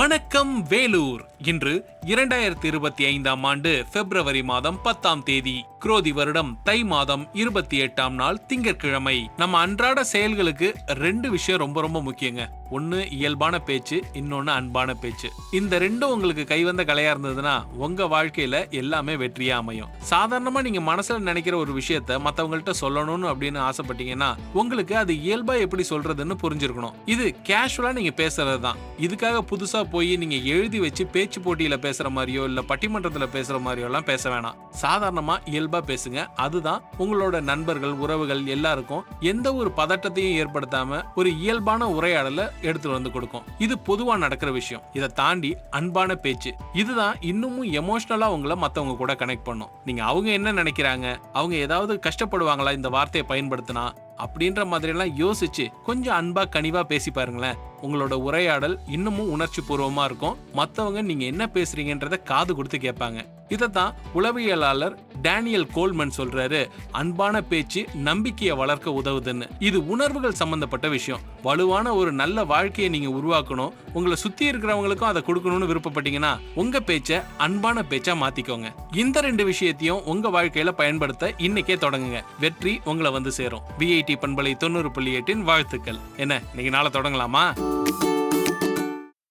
வணக்கம் வேலூர். இன்று 2025ஆம் ஆண்டு பிப்ரவரி மாதம் 10ஆம் தேதி, குரோதி வருடம் தை மாதம் 28ஆம் நாள் திங்கட்கிழமை. நம்ம அன்றாட செயல்களுக்கு ரெண்டு விஷயம் ரொம்ப ரொம்ப முக்கியங்க. ஒன்னு இயல்பான பேச்சு, இன்னொன்னு அன்பான பேச்சு. இந்த ரெண்டும் உங்களுக்கு கைவந்த கலையா இருந்ததுன்னா உங்க வாழ்க்கையில எல்லாமே வெற்றியா அமையும். சாதாரணமா நீங்க மனசுல நினைக்கிற ஒரு விஷயத்த மத்தவங்கள்ட்ட சொல்லணும்னு அப்படின்னு ஆசைப்பட்டீங்கன்னா உங்களுக்கு அது இயல்பா எப்படி சொல்றதுன்னு புரிஞ்சிருக்கணும். இது கேஷுவலா நீங்க பேசுறது தான். இதுக்காக புதுசா போய் நீங்க எழுதி வச்சு பேச்சு போட்டியில பேசுற மாதிரியோ இல்ல பட்டிமன்றத்துல பேசுற மாதிரியோ எல்லாம் பேச வேணாம். சாதாரணமா இயல்பா பேசுங்க. அதுதான் உங்களோட நண்பர்கள், உறவுகள் எல்லாருக்கும் எந்த ஒரு பதட்டத்தையும் ஏற்படுத்தாம ஒரு இயல்பான உரையாடல எடுத்து வந்து கொடுக்கும். இது பொதுவா நடக்கிற விஷயம். இதை தாண்டி அன்பான பேச்சு, இதுதான் இன்னமும் எமோஷனலா உங்களை மத்தவங்க கூட கனெக்ட் பண்ணும். நீங்க அவங்க என்ன நினைக்கிறாங்க, அவங்க ஏதாவது கஷ்டப்படுவாங்களா இந்த வார்த்தையை பயன்படுத்தினா அப்படின்ற மாதிரி எல்லாம் யோசிச்சு கொஞ்சம் அன்பா கனிவா பேசி பாருங்களேன். உங்களோட உரையாடல் இன்னமும் உணர்ச்சி பூர்வமா இருக்கும். மத்தவங்க நீங்க என்ன பேசுறீங்கன்றத காது கொடுத்து கேட்பாங்க. இதத்தான் உளவியலாளர் டேனியல் கோல்மன் சொல்றாரு, அன்பான பேச்சு நம்பிக்கையை வளர்க்க உதவுதுன்னு. இது உணர்வுகள் சம்பந்தப்பட்ட விஷயம். வலுவான ஒரு நல்ல வாழ்க்கையை நீங்க உருவாக்கணும், உங்களை சுத்தி இருக்கிறவங்களுக்கும் அதை கொடுக்கணும்னு விருப்பப்பட்டீங்கன்னா உங்க பேச்ச அன்பான பேச்சா மாத்திக்கோங்க. இந்த ரெண்டு விஷயத்தையும் உங்க வாழ்க்கையில பயன்படுத்த இன்னைக்கே தொடங்குங்க. வெற்றி உங்களை வந்து சேரும். VIT பண்பலை 90.8 வாழ்த்துக்கள். என்ன, இன்னைக்கு நாளை தொடங்கலாமா?